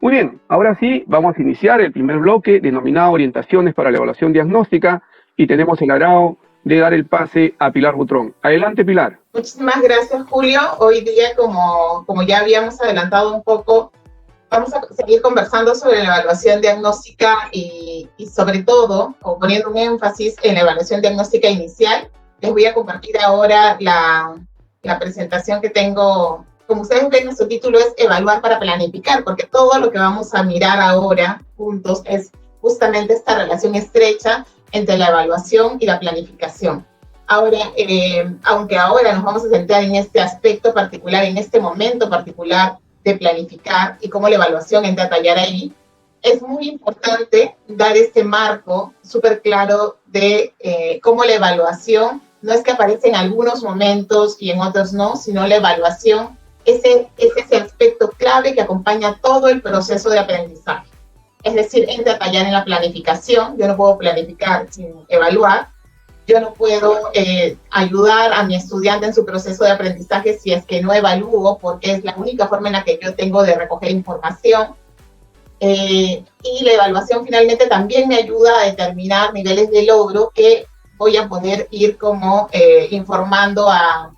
Muy bien, ahora sí vamos a iniciar el primer bloque denominado Orientaciones para la Evaluación Diagnóstica y tenemos el agrado de dar el pase a Pilar Butrón. Adelante, Pilar. Muchísimas gracias, Julio. Hoy día, como ya habíamos adelantado un poco, vamos a seguir conversando sobre la evaluación diagnóstica y sobre todo, o poniendo un énfasis en la evaluación diagnóstica inicial. Les voy a compartir ahora la presentación que tengo. Como ustedes ven, su título es Evaluar para planificar, porque todo lo que vamos a mirar ahora juntos es justamente esta relación estrecha entre la evaluación y la planificación. Ahora, aunque ahora nos vamos a centrar en este aspecto particular, en este momento particular de planificar y cómo la evaluación entra a tallar ahí, es muy importante dar este marco súper claro de cómo la evaluación no es que aparece en algunos momentos y en otros no, sino la evaluación es ese aspecto clave que acompaña todo el proceso de aprendizaje. Es decir, entra a tallar en la planificación. Yo no puedo planificar sin evaluar. Yo no puedo ayudar a mi estudiante en su proceso de aprendizaje si es que no evalúo, porque es la única forma en la que yo tengo de recoger información. Y la evaluación finalmente también me ayuda a determinar niveles de logro que voy a poder ir como informando a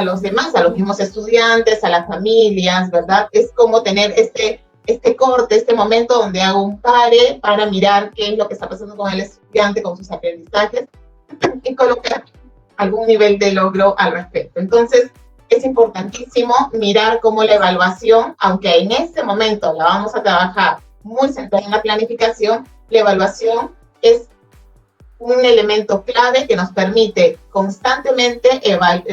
los demás, a los mismos estudiantes, a las familias, ¿verdad? Es como tener este corte, este momento donde hago un pare para mirar qué es lo que está pasando con el estudiante, con sus aprendizajes, y colocar algún nivel de logro al respecto. Entonces, es importantísimo mirar cómo la evaluación, aunque en este momento la vamos a trabajar muy centrada en la planificación, la evaluación es un elemento clave que nos permite constantemente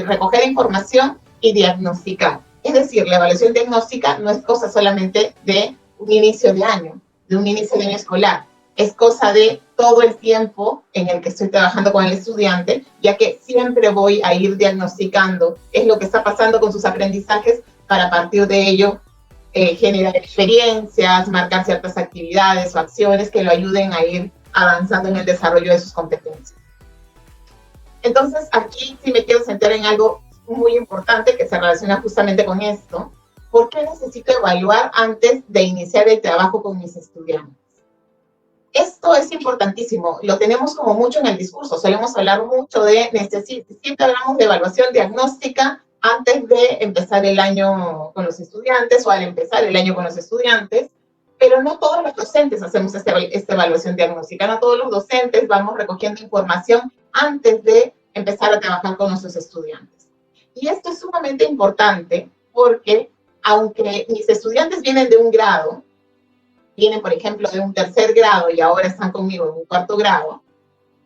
recoger información y diagnosticar. Es decir, la evaluación diagnóstica no es cosa solamente de un inicio de año, de un inicio de año escolar. Es cosa de todo el tiempo en el que estoy trabajando con el estudiante, ya que siempre voy a ir diagnosticando qué es lo que está pasando con sus aprendizajes para a partir de ello generar experiencias, marcar ciertas actividades o acciones que lo ayuden a ir avanzando en el desarrollo de sus competencias. Entonces, aquí sí me quiero centrar en algo muy importante que se relaciona justamente con esto. ¿Por qué necesito evaluar antes de iniciar el trabajo con mis estudiantes? Esto es importantísimo, lo tenemos como mucho en el discurso, solemos hablar mucho de siempre hablamos de evaluación diagnóstica antes de empezar el año con los estudiantes o al empezar el año con los estudiantes, pero no todos los docentes hacemos esta evaluación diagnóstica, no todos los docentes vamos recogiendo información antes de empezar a trabajar con nuestros estudiantes. Y esto es sumamente importante porque aunque mis estudiantes vienen de un grado, vienen, por ejemplo, de un tercer grado y ahora están conmigo en un cuarto grado,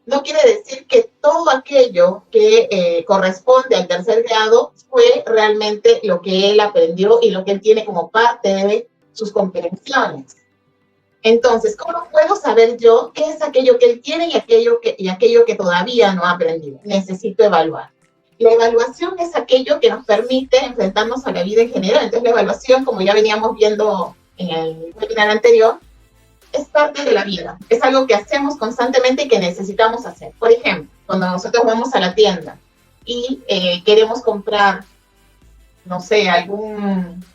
no quiere decir que todo aquello que corresponde al tercer grado fue realmente lo que él aprendió y lo que él tiene como parte de sus comprensiones. Entonces, ¿cómo puedo saber yo qué es aquello que él tiene y aquello que todavía no ha aprendido? Necesito evaluar. La evaluación es aquello que nos permite enfrentarnos a la vida en general. Entonces, la evaluación, como ya veníamos viendo en el webinar anterior, es parte de la vida. Es algo que hacemos constantemente y que necesitamos hacer. Por ejemplo, cuando nosotros vamos a la tienda y queremos comprar, no sé, algún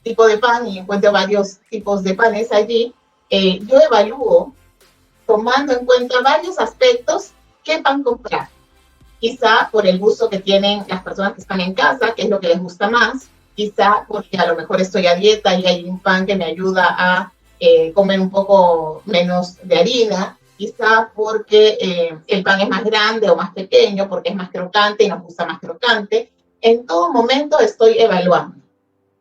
tipo de pan y encuentro varios tipos de panes allí, yo evalúo tomando en cuenta varios aspectos qué pan comprar. Quizá por el gusto que tienen las personas que están en casa, qué es lo que les gusta más, quizá porque a lo mejor estoy a dieta y hay un pan que me ayuda a comer un poco menos de harina, quizá porque el pan es más grande o más pequeño, porque es más crocante y nos gusta más crocante. En todo momento estoy evaluando.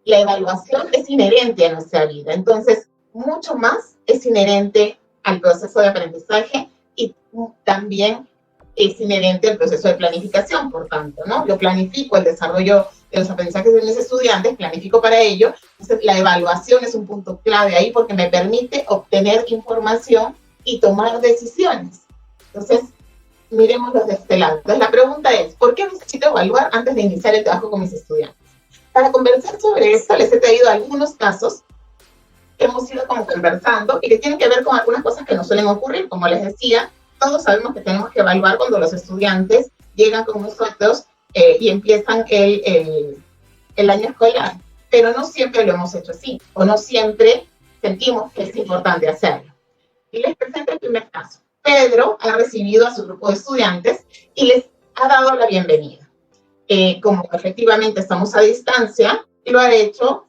La evaluación es inherente a nuestra vida, entonces mucho más es inherente al proceso de aprendizaje y también es inherente al proceso de planificación, por tanto, ¿no? Yo planifico el desarrollo de los aprendizajes de mis estudiantes, planifico para ello, entonces la evaluación es un punto clave ahí porque me permite obtener información y tomar decisiones. Entonces, miremoslo de este lado. Entonces, la pregunta es, ¿por qué necesito evaluar antes de iniciar el trabajo con mis estudiantes? Para conversar sobre esto, les he traído algunos casos que hemos ido como conversando y que tienen que ver con algunas cosas que nos suelen ocurrir. Como les decía, todos sabemos que tenemos que evaluar cuando los estudiantes llegan con nosotros y empiezan el año escolar. pero no siempre lo hemos hecho así, o no siempre sentimos que es importante hacerlo. Y les presento el primer caso. Pedro ha recibido a su grupo de estudiantes y les ha dado la bienvenida. Como efectivamente estamos a distancia, lo ha hecho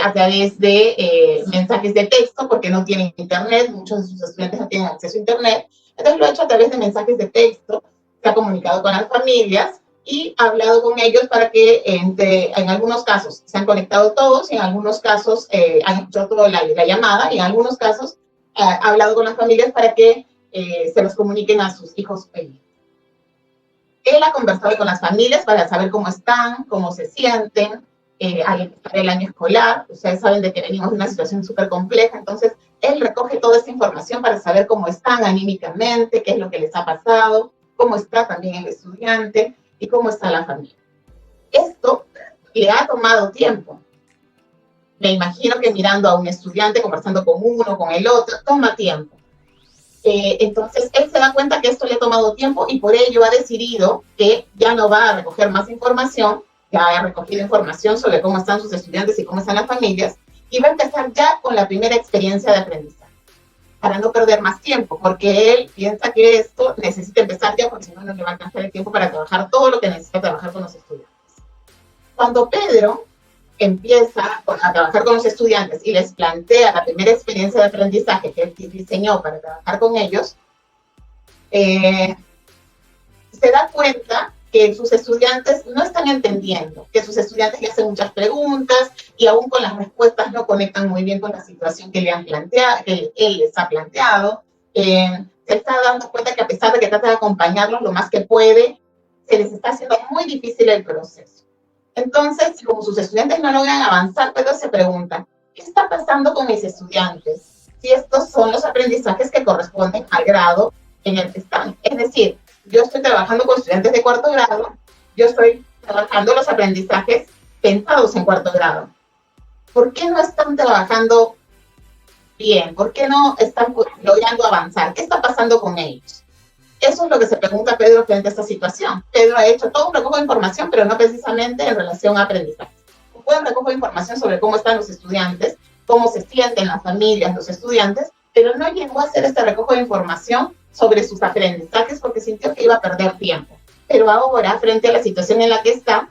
a través de mensajes de texto, porque no tienen internet, muchos de sus estudiantes no tienen acceso a internet, entonces lo ha hecho a través de mensajes de texto, se ha comunicado con las familias y ha hablado con ellos para que en algunos casos se han conectado todos, y en algunos casos han escuchado toda la llamada, y en algunos casos ha hablado con las familias para que se los comuniquen a sus hijos. Él ha conversado con las familias para saber cómo están, cómo se sienten, al empezar el año escolar. Ustedes saben de que venimos de una situación súper compleja, entonces él recoge toda esa información para saber cómo están anímicamente, qué es lo que les ha pasado, cómo está también el estudiante y cómo está la familia. Esto le ha tomado tiempo. Me imagino que mirando a un estudiante, conversando con uno, con el otro, toma tiempo. Entonces, él se da cuenta que esto le ha tomado tiempo y por ello ha decidido que ya no va a recoger más información, ya ha recogido información sobre cómo están sus estudiantes y cómo están las familias, y va a empezar ya con la primera experiencia de aprendizaje, para no perder más tiempo, porque él piensa que esto necesita empezar ya, porque si no, no le va a alcanzar el tiempo para trabajar todo lo que necesita trabajar con los estudiantes. Cuando Pedro empieza a trabajar con los estudiantes y les plantea la primera experiencia de aprendizaje que él diseñó para trabajar con ellos, se da cuenta que sus estudiantes no están entendiendo, que sus estudiantes le hacen muchas preguntas y aún con las respuestas no conectan muy bien con la situación que le han planteado, que él les ha planteado. Se está dando cuenta que a pesar de que trata de acompañarlos lo más que puede, se les está haciendo muy difícil el proceso. Entonces, como sus estudiantes no logran avanzar, Pedro se pregunta, ¿qué está pasando con mis estudiantes? Si estos son los aprendizajes que corresponden al grado en el que están. Es decir, yo estoy trabajando con estudiantes de cuarto grado, yo estoy trabajando los aprendizajes pensados en cuarto grado. ¿Por qué no están trabajando bien? ¿Por qué no están logrando avanzar? ¿Qué está pasando con ellos? Eso es lo que se pregunta Pedro frente a esta situación. Pedro ha hecho todo un recojo de información, pero no precisamente en relación a aprendizaje. Un buen recojo de información sobre cómo están los estudiantes, cómo se sienten las familias, los estudiantes, pero no llegó a hacer este recojo de información sobre sus aprendizajes porque sintió que iba a perder tiempo. Pero ahora, frente a la situación en la que está,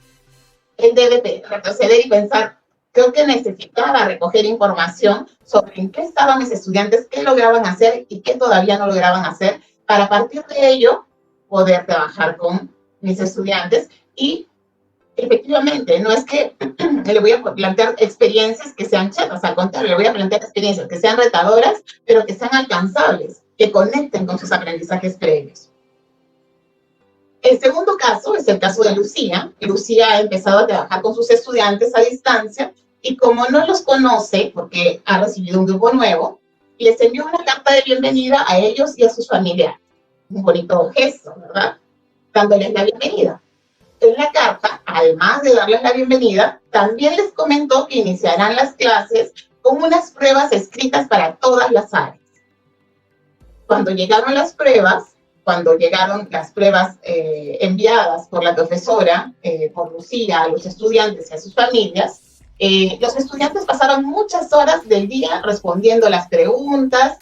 él debe retroceder y pensar, creo que necesitaba recoger información sobre en qué estaban mis estudiantes, qué lograban hacer y qué todavía no lograban hacer, para a partir de ello poder trabajar con mis estudiantes. Y efectivamente, no es que le voy a plantear experiencias que sean chatas, al contrario, le voy a plantear experiencias que sean retadoras, pero que sean alcanzables, que conecten con sus aprendizajes previos. El segundo caso es el caso de Lucía. Lucía ha empezado a trabajar con sus estudiantes a distancia y como no los conoce, porque ha recibido un grupo nuevo, les envió una carta de bienvenida a ellos y a sus familiares. Un bonito gesto, ¿verdad? Dándoles la bienvenida. En la carta, además de darles la bienvenida, también les comentó que iniciarán las clases con unas pruebas escritas para todas las áreas. Cuando llegaron las pruebas enviadas por la profesora, por Lucía, a los estudiantes y a sus familias, los estudiantes pasaron muchas horas del día respondiendo las preguntas,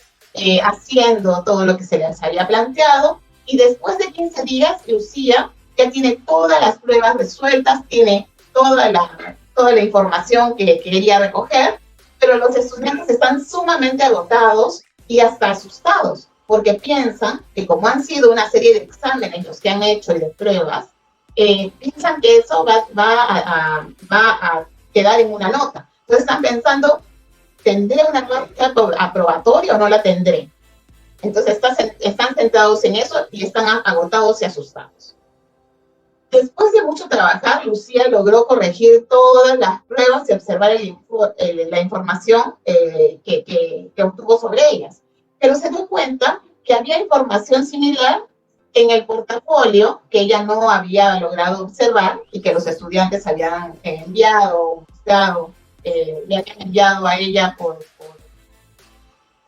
haciendo todo lo que se les había planteado, y después de 15 días, Lucía ya tiene todas las pruebas resueltas, tiene toda la información que quería recoger, pero los estudiantes están sumamente agotados y hasta asustados, porque piensan que como han sido una serie de exámenes los que han hecho y de pruebas, piensan que eso va a quedar en una nota. Entonces están pensando, ¿tendré una nota aprobatoria o no la tendré? Entonces están centrados en eso y están agotados y asustados. Después de mucho trabajar, Lucía logró corregir todas las pruebas y observar la información que obtuvo sobre ellas. Pero se dio cuenta que había información similar en el portafolio que ella no había logrado observar y que los estudiantes habían enviado, le habían enviado a ella por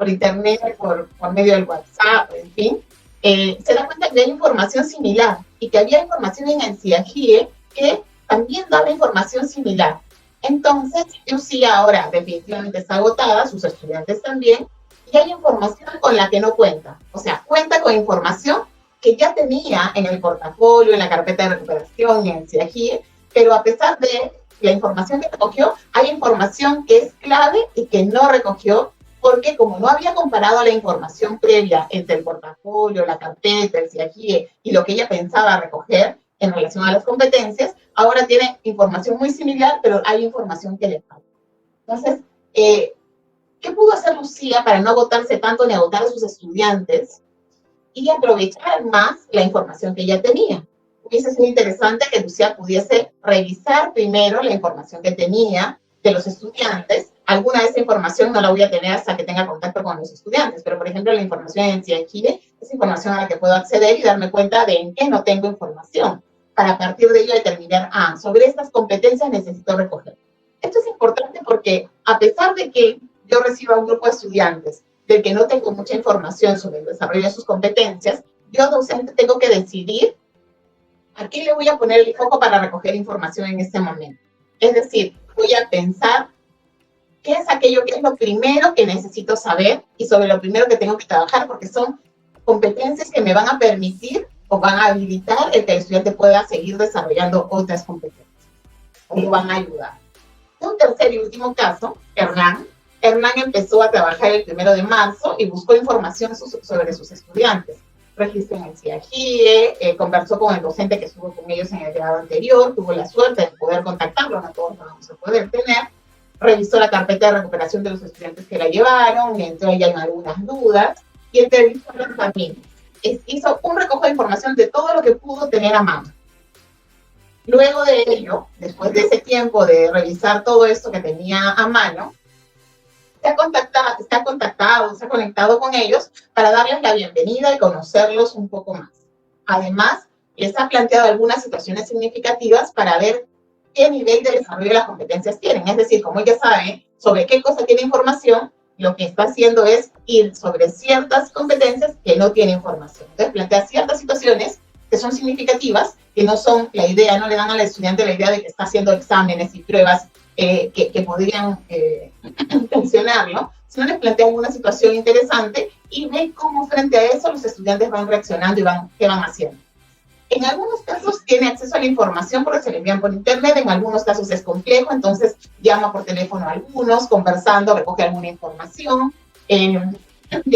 internet, por medio del WhatsApp, en fin. Se da cuenta que había información similar y que había información en el CIAGIE que también daba información similar. Entonces, Lucía ahora definitivamente está agotada, sus estudiantes también, y hay información con la que no cuenta. O sea, cuenta con información que ya tenía en el portafolio, en la carpeta de recuperación, en el CIAGIE, pero a pesar de la información que recogió, hay información que es clave y que no recogió, porque como no había comparado la información previa entre el portafolio, la carpeta, el CIAGIE y lo que ella pensaba recoger en relación a las competencias, ahora tiene información muy similar, pero hay información que le falta. Entonces, ¿qué pudo hacer Lucía para no agotarse tanto ni agotar a sus estudiantes y aprovechar más la información que ella tenía? Hubiese sido interesante que Lucía pudiese revisar primero la información que tenía de los estudiantes. Alguna de esa información no la voy a tener hasta que tenga contacto con los estudiantes, pero por ejemplo la información en CIAGIE es información a la que puedo acceder y darme cuenta de en qué no tengo información, para a partir de ello determinar, sobre estas competencias necesito recoger. Esto es importante porque a pesar de que yo reciba un grupo de estudiantes del que no tengo mucha información sobre el desarrollo de sus competencias, yo docente tengo que decidir a qué le voy a poner el foco para recoger información en este momento. Es decir, voy a pensar qué es aquello que es lo primero que necesito saber y sobre lo primero que tengo que trabajar, porque son competencias que me van a permitir o van a habilitar el que el estudiante pueda seguir desarrollando otras competencias o lo van a ayudar. Un tercer y último caso, Hernán. Hernán empezó a trabajar el 1 de marzo y buscó información sobre sus estudiantes. Registró en el CIAGIE, conversó con el docente que estuvo con ellos en el grado anterior, tuvo la suerte de poder contactarlo, no todos lo vamos a poder tener. Revisó la carpeta de recuperación de los estudiantes que la llevaron, entre ellas algunas dudas, y entrevistó a los familias. Hizo un recojo de información de todo lo que pudo tener a mano. Luego de ello, después de ese tiempo de revisar todo esto que tenía a mano, se ha conectado con ellos para darles la bienvenida y conocerlos un poco más. Además, les ha planteado algunas situaciones significativas para ver qué nivel de desarrollo de las competencias tienen. Es decir, como ella sabe sobre qué cosa tiene información, lo que está haciendo es ir sobre ciertas competencias que no tiene información. Entonces, plantea ciertas situaciones que son significativas, que no son la idea, no le dan al estudiante la idea de que está haciendo exámenes y pruebas que podrían funcionarlo, sino les plantea alguna situación interesante y ve cómo frente a eso los estudiantes van reaccionando y qué van haciendo. En algunos casos tiene acceso a la información porque se le envían por internet, en algunos casos es complejo, entonces llama por teléfono a algunos, conversando, recoge alguna información. En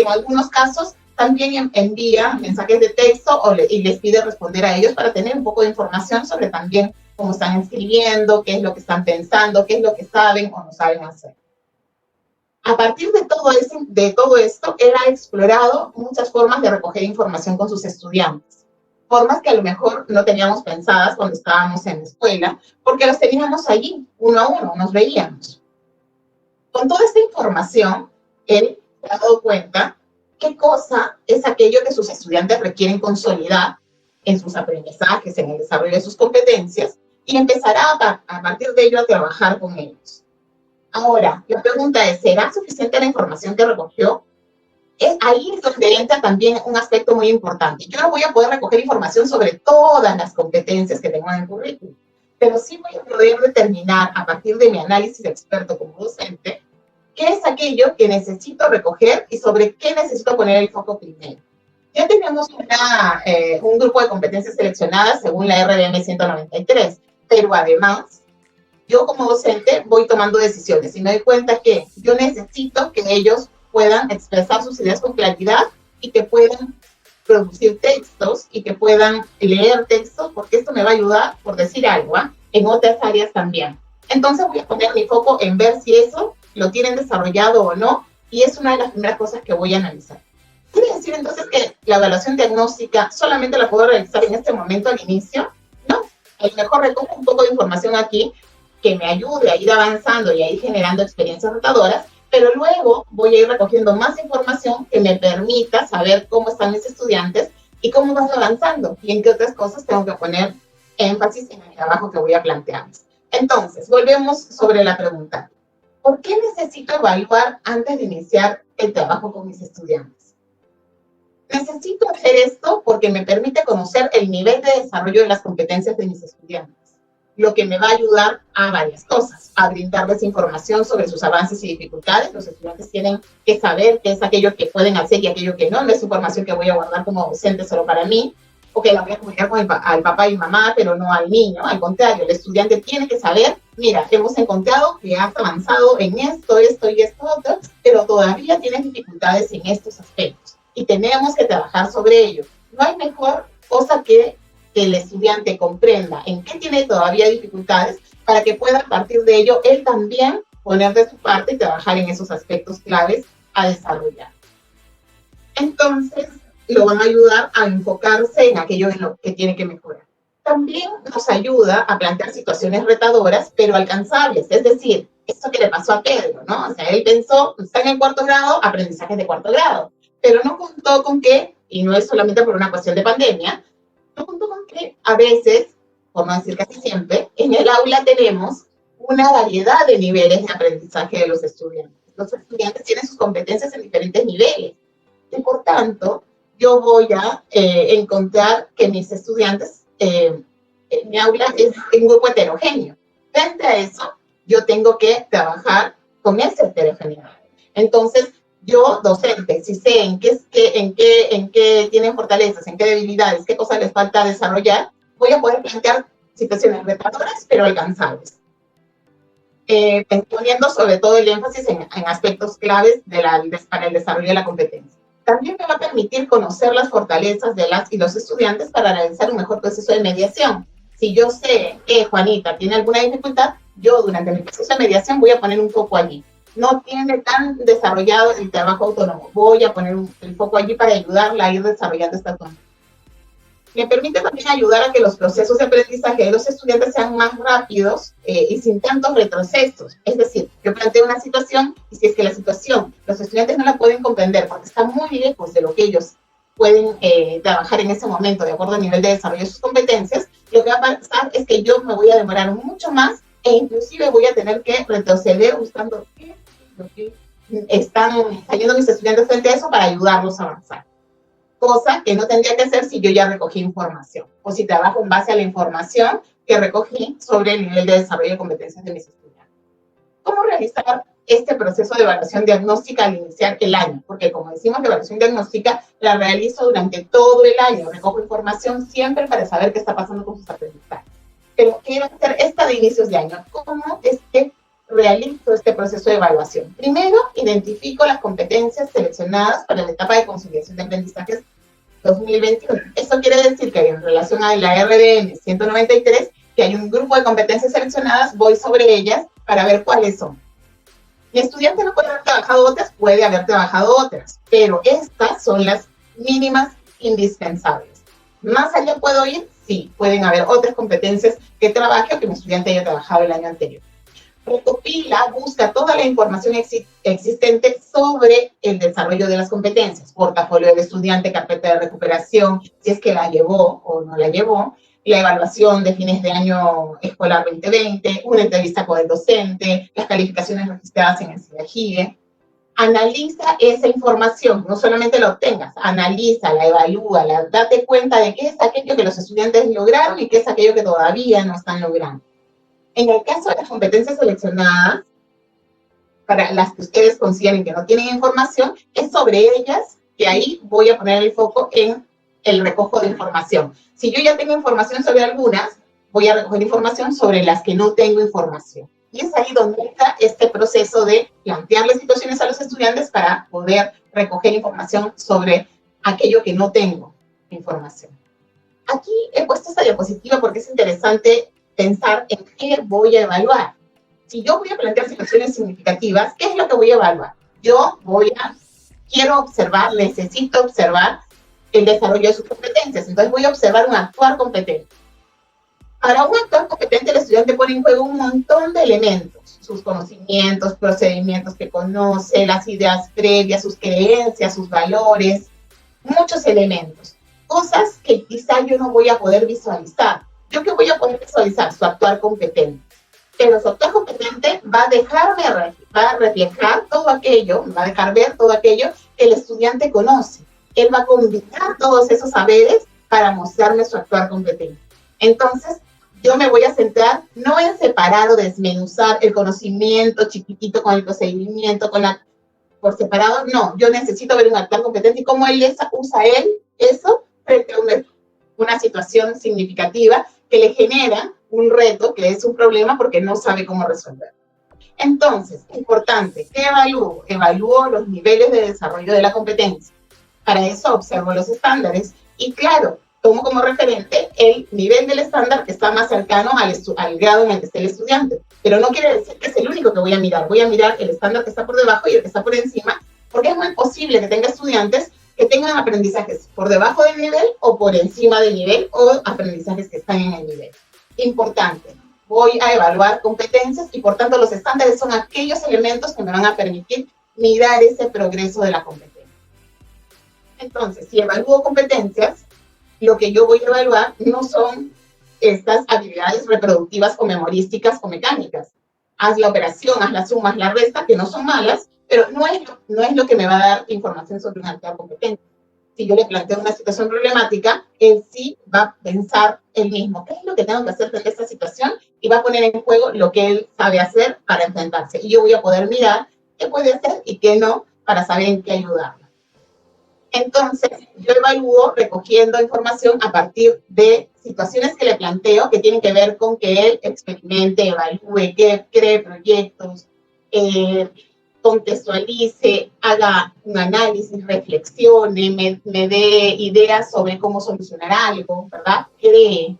algunos casos también envía mensajes de texto y les pide responder a ellos para tener un poco de información sobre también cómo están escribiendo, qué es lo que están pensando, qué es lo que saben o no saben hacer. A partir de todo esto, él ha explorado muchas formas de recoger información con sus estudiantes. Formas que a lo mejor no teníamos pensadas cuando estábamos en la escuela, porque los teníamos allí, uno a uno, nos veíamos. Con toda esta información, él se ha dado cuenta qué cosa es aquello que sus estudiantes requieren consolidar en sus aprendizajes, en el desarrollo de sus competencias, y empezará a partir de ello a trabajar con ellos. Ahora, la pregunta es, ¿será suficiente la información que recogió? Ahí es donde entra también un aspecto muy importante. Yo no voy a poder recoger información sobre todas las competencias que tengo en el currículum, pero sí voy a poder determinar, a partir de mi análisis experto como docente, qué es aquello que necesito recoger y sobre qué necesito poner el foco primero. Ya tenemos un grupo de competencias seleccionadas según la RDM 193, pero además, yo como docente voy tomando decisiones y me doy cuenta que yo necesito que ellos puedan expresar sus ideas con claridad y que puedan producir textos y que puedan leer textos, porque esto me va a ayudar, por decir algo, en otras áreas también. Entonces voy a poner mi foco en ver si eso lo tienen desarrollado o no, y es una de las primeras cosas que voy a analizar. ¿Quiere decir entonces que la evaluación diagnóstica solamente la puedo realizar en este momento al inicio? No, a lo mejor recojo un poco de información aquí que me ayude a ir avanzando y a ir generando experiencias rotadoras, pero luego voy a ir recogiendo más información que me permita saber cómo están mis estudiantes y cómo van avanzando y en qué otras cosas tengo que poner énfasis en el trabajo que voy a plantearles. Entonces, volvemos sobre la pregunta. ¿Por qué necesito evaluar antes de iniciar el trabajo con mis estudiantes? Necesito hacer esto porque me permite conocer el nivel de desarrollo de las competencias de mis estudiantes. lo que me va a ayudar a varias cosas, a brindarles información sobre sus avances y dificultades. Los estudiantes tienen que saber qué es aquello que pueden hacer y aquello que no. No es información que voy a guardar como docente solo para mí, o que la voy a comunicar con al papá y mamá, pero no al niño. Al contrario, el estudiante tiene que saber, mira, hemos encontrado que has avanzado en esto, esto y esto otro, pero todavía tienes dificultades en estos aspectos y tenemos que trabajar sobre ello. No hay mejor cosa que el estudiante comprenda en qué tiene todavía dificultades para que pueda a partir de ello él también poner de su parte y trabajar en esos aspectos claves a desarrollar. Entonces, lo van a ayudar a enfocarse en aquello en lo que tiene que mejorar. También nos ayuda a plantear situaciones retadoras, pero alcanzables. Es decir, esto que le pasó a Pedro, ¿no? O sea, él pensó, está en el cuarto grado, aprendizajes de cuarto grado, pero no contó con que, y no es solamente por una cuestión de pandemia, no contó con que a veces, por no decir casi siempre, en el aula tenemos una variedad de niveles de aprendizaje de los estudiantes. Los estudiantes tienen sus competencias en diferentes niveles. Y por tanto, yo voy a encontrar que mis estudiantes, mi aula es un grupo heterogéneo. Frente a eso, yo tengo que trabajar con esa heterogeneidad. Entonces, yo, docente, si sé en qué tienen fortalezas, en qué debilidades, qué cosas les falta desarrollar, voy a poder plantear situaciones retadoras, pero alcanzables. Poniendo sobre todo el énfasis en aspectos claves para el desarrollo de la competencia. También me va a permitir conocer las fortalezas de las y los estudiantes para realizar un mejor proceso de mediación. Si yo sé que Juanita tiene alguna dificultad, yo durante mi proceso de mediación voy a poner un foco allí. No tiene tan desarrollado el trabajo autónomo, voy a poner el foco allí para ayudarla a ir desarrollando esta autonomía. Me permite también ayudar a que los procesos de aprendizaje de los estudiantes sean más rápidos y sin tantos retrocesos. Es decir, yo planteo una situación y si es que la situación los estudiantes no la pueden comprender porque está muy lejos de lo que ellos pueden trabajar en ese momento de acuerdo al nivel de desarrollo de sus competencias, lo que va a pasar es que yo me voy a demorar mucho más e inclusive voy a tener que retroceder buscando lo que están saliendo mis estudiantes frente a eso para ayudarlos a avanzar. Cosa que no tendría que hacer si yo ya recogí información o si trabajo en base a la información que recogí sobre el nivel de desarrollo de competencias de mis estudiantes. ¿Cómo realizar este proceso de evaluación diagnóstica al iniciar el año? Porque como decimos, la evaluación diagnóstica la realizo durante todo el año. Recojo información siempre para saber qué está pasando con sus aprendizajes. Pero quiero hacer esta de inicios de año. ¿Cómo es que realizo este proceso de evaluación? Primero, identifico las competencias seleccionadas para la etapa de conciliación de aprendizajes 2021. Eso quiere decir que en relación a la RDN 193, que hay un grupo de competencias seleccionadas, voy sobre ellas para ver cuáles son. Mi estudiante no puede haber trabajado otras, puede haber trabajado otras, pero estas son las mínimas indispensables. ¿Más allá puedo ir? Sí, pueden haber otras competencias que trabaje o que mi estudiante haya trabajado el año anterior. Recopila, busca toda la información existente sobre el desarrollo de las competencias, portafolio del estudiante, carpeta de recuperación, si es que la llevó o no la llevó, la evaluación de fines de año escolar 2020, una entrevista con el docente, las calificaciones registradas en el CIAGIE. Analiza esa información, no solamente la obtengas, analízala, evalúala, date cuenta de qué es aquello que los estudiantes lograron y qué es aquello que todavía no están logrando. En el caso de las competencias seleccionadas, para las que ustedes consideren que no tienen información, es sobre ellas que ahí voy a poner el foco en el recojo de información. Si yo ya tengo información sobre algunas, voy a recoger información sobre las que no tengo información. Y es ahí donde está este proceso de plantearle situaciones a los estudiantes para poder recoger información sobre aquello que no tengo información. Aquí he puesto esta diapositiva porque es interesante pensar en qué voy a evaluar. Si yo voy a plantear situaciones significativas, ¿qué es lo que voy a evaluar? Yo quiero observar, necesito observar el desarrollo de sus competencias. Entonces voy a observar un actuar competente. Para un actuar competente, el estudiante pone en juego un montón de elementos. Sus conocimientos, procedimientos que conoce, las ideas previas, sus creencias, sus valores, muchos elementos. Cosas que quizá yo no voy a poder visualizar. ¿Yo qué voy a poder visualizar? Su actuar competente. Pero su actuar competente va a reflejar todo aquello, va a dejar ver todo aquello que el estudiante conoce. Él va a combinar todos esos saberes para mostrarme su actuar competente. Entonces, yo me voy a centrar no en separar o desmenuzar el conocimiento chiquitito con el procedimiento, por separado, no, yo necesito ver un actor competente y cómo usa él eso frente a una situación significativa que le genera un reto, que es un problema porque no sabe cómo resolver. Entonces, importante, ¿qué evalúo? Evalúo los niveles de desarrollo de la competencia. Para eso observo los estándares y, claro, tomo como referente el nivel del estándar que está más cercano al grado en el que esté el estudiante. Pero no quiere decir que es el único que voy a mirar. Voy a mirar el estándar que está por debajo y el que está por encima, porque es muy posible que tenga estudiantes que tengan aprendizajes por debajo del nivel o por encima del nivel, o aprendizajes que están en el nivel. Importante, voy a evaluar competencias y, por tanto, los estándares son aquellos elementos que me van a permitir mirar ese progreso de la competencia. Entonces, si evalúo competencias, lo que yo voy a evaluar no son estas habilidades reproductivas o memorísticas o mecánicas. Haz la operación, haz la suma, haz la resta, que no son malas, pero no es lo que me va a dar información sobre una actividad competente. Si yo le planteo una situación problemática, él sí va a pensar él mismo, ¿qué es lo que tengo que hacer frente a esta situación? Y va a poner en juego lo que él sabe hacer para enfrentarse. Y yo voy a poder mirar qué puede hacer y qué no, para saber en qué ayudarlo. Entonces, yo evalúo recogiendo información a partir de situaciones que le planteo, que tienen que ver con que él experimente, evalúe, que cree proyectos, contextualice, haga un análisis, reflexione, me dé ideas sobre cómo solucionar algo, ¿verdad? Cree.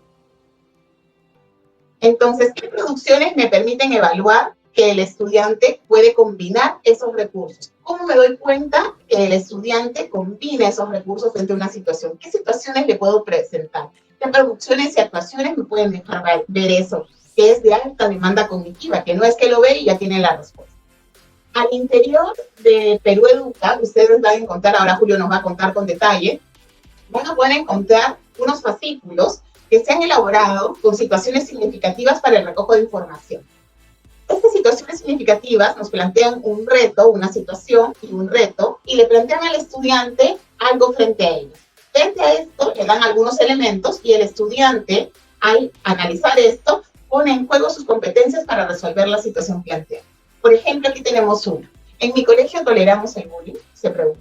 Entonces, ¿qué producciones me permiten evaluar que el estudiante puede combinar esos recursos? ¿Cómo me doy cuenta que el estudiante combina esos recursos frente a una situación? ¿Qué situaciones le puedo presentar? ¿Qué producciones y actuaciones me pueden dejar ver eso? Que es de alta demanda cognitiva, que no es que lo ve y ya tiene la respuesta. Al interior de Perú Educa, ustedes van a encontrar, ahora Julio nos va a contar con detalle, van a poder encontrar unos fascículos que se han elaborado con situaciones significativas para el recojo de información. Estas situaciones significativas nos plantean un reto, una situación y un reto, y le plantean al estudiante algo frente a ellos. Frente a esto, le dan algunos elementos y el estudiante, al analizar esto, pone en juego sus competencias para resolver la situación planteada. Por ejemplo, aquí tenemos una. ¿En mi colegio toleramos el bullying? Se pregunta.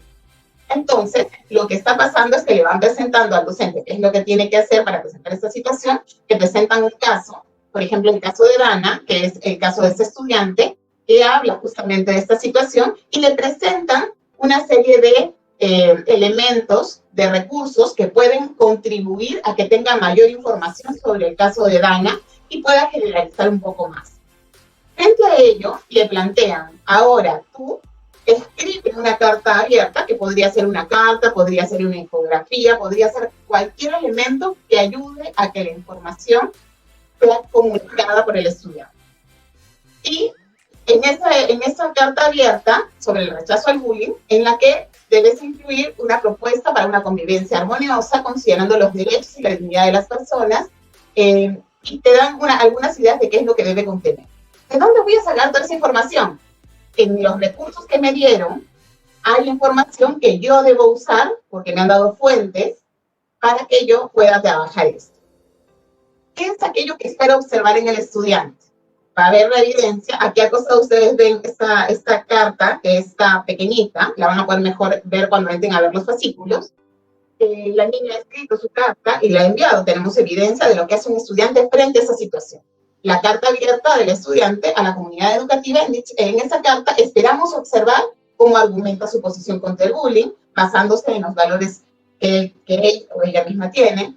Entonces, lo que está pasando es que le van presentando al docente qué es lo que tiene que hacer para presentar esta situación, que presentan un caso, por ejemplo, el caso de Dana, que es el caso de este estudiante, que habla justamente de esta situación, y le presentan una serie de elementos, de recursos que pueden contribuir a que tenga mayor información sobre el caso de Dana y pueda generalizar un poco más. Frente a ello, le plantean, ahora tú escribe una carta abierta, que podría ser una carta, podría ser una infografía, podría ser cualquier elemento que ayude a que la información sea comunicada por el estudiante. Y en esa carta abierta sobre el rechazo al bullying, en la que debes incluir una propuesta para una convivencia armoniosa, considerando los derechos y la dignidad de las personas, y te dan algunas ideas de qué es lo que debe contener. ¿De dónde voy a sacar toda esa información? En los recursos que me dieron, hay información que yo debo usar, porque me han dado fuentes, para que yo pueda trabajar esto. ¿Qué es aquello que espero observar en el estudiante? Para ver la evidencia, aquí a costado ustedes ven esta carta, que está pequeñita, la van a poder mejor ver cuando entren a ver los fascículos. La niña ha escrito su carta y la ha enviado. Tenemos evidencia de lo que hace un estudiante frente a esa situación. La carta abierta del estudiante a la comunidad educativa, en esa carta esperamos observar cómo argumenta su posición contra el bullying, basándose en los valores que él o ella misma tiene.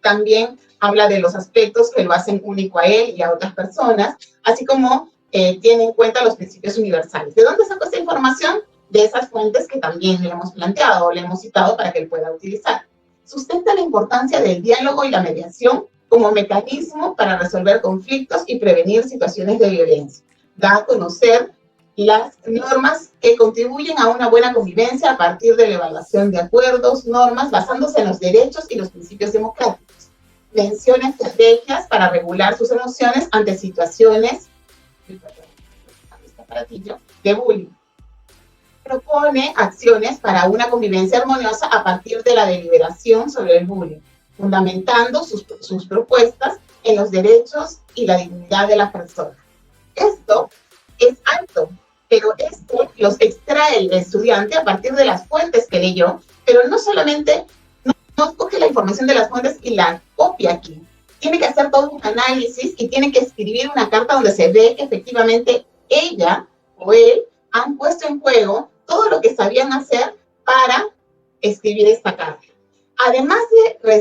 También habla de los aspectos que lo hacen único a él y a otras personas, así como tiene en cuenta los principios universales. ¿De dónde sacó esta información? De esas fuentes que también le hemos planteado o le hemos citado para que él pueda utilizar. Sustenta la importancia del diálogo y la mediación como mecanismo para resolver conflictos y prevenir situaciones de violencia. Da a conocer las normas que contribuyen a una buena convivencia a partir de la evaluación de acuerdos, normas, basándose en los derechos y los principios democráticos. Menciona estrategias para regular sus emociones ante situaciones de bullying. Propone acciones para una convivencia armoniosa a partir de la deliberación sobre el bullying. fundamentando sus propuestas en los derechos y la dignidad de la persona. Esto es alto, pero esto los extrae el estudiante a partir de las fuentes que leyó, pero no solamente no coge la información de las fuentes y la copia aquí. Tiene que hacer todo un análisis y tiene que escribir una carta donde se ve que efectivamente ella o él han puesto en juego todo lo que sabían hacer para escribir esta carta. Además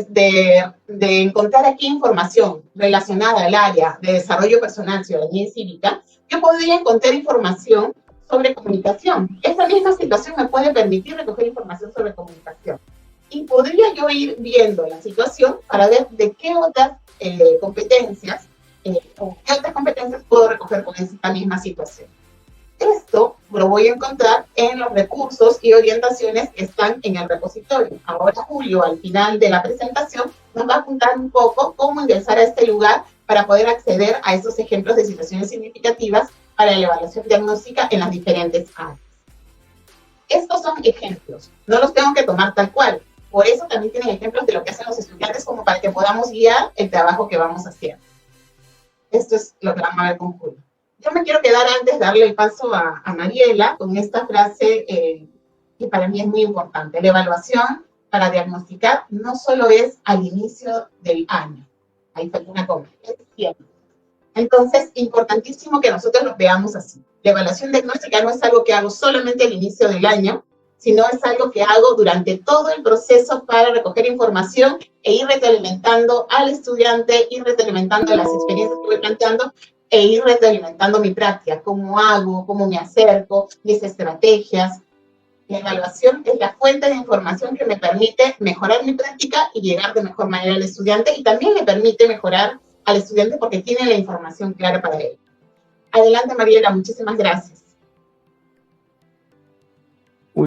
de encontrar aquí información relacionada al área de desarrollo personal, ciudadanía y cívica, yo podría encontrar información sobre comunicación. Esta misma situación me puede permitir recoger información sobre comunicación. Y podría yo ir viendo la situación para ver de qué otras competencias o qué otras competencias puedo recoger con esta misma situación. Esto lo voy a encontrar en los recursos y orientaciones que están en el repositorio. Ahora Julio, al final de la presentación, nos va a contar un poco cómo ingresar a este lugar para poder acceder a estos ejemplos de situaciones significativas para la evaluación diagnóstica en las diferentes áreas. Estos son ejemplos, no los tengo que tomar tal cual. Por eso también tienen ejemplos de lo que hacen los estudiantes como para que podamos guiar el trabajo que vamos haciendo. Esto es lo que vamos a ver con Julio. Yo me quiero quedar antes, darle el paso a Mariela con esta frase que para mí es muy importante. La evaluación para diagnosticar no solo es al inicio del año. Ahí falta una coma, es siempre. Entonces, importantísimo que nosotros lo veamos así. La evaluación diagnóstica no es algo que hago solamente al inicio del año, sino es algo que hago durante todo el proceso para recoger información e ir retroalimentando al estudiante, ir retroalimentando las experiencias que voy planteando e ir retroalimentando mi práctica, cómo hago, cómo me acerco, mis estrategias. La evaluación es la fuente de información que me permite mejorar mi práctica y llegar de mejor manera al estudiante, y también le permite mejorar al estudiante porque tiene la información clara para él. Adelante, Mariela, muchísimas gracias.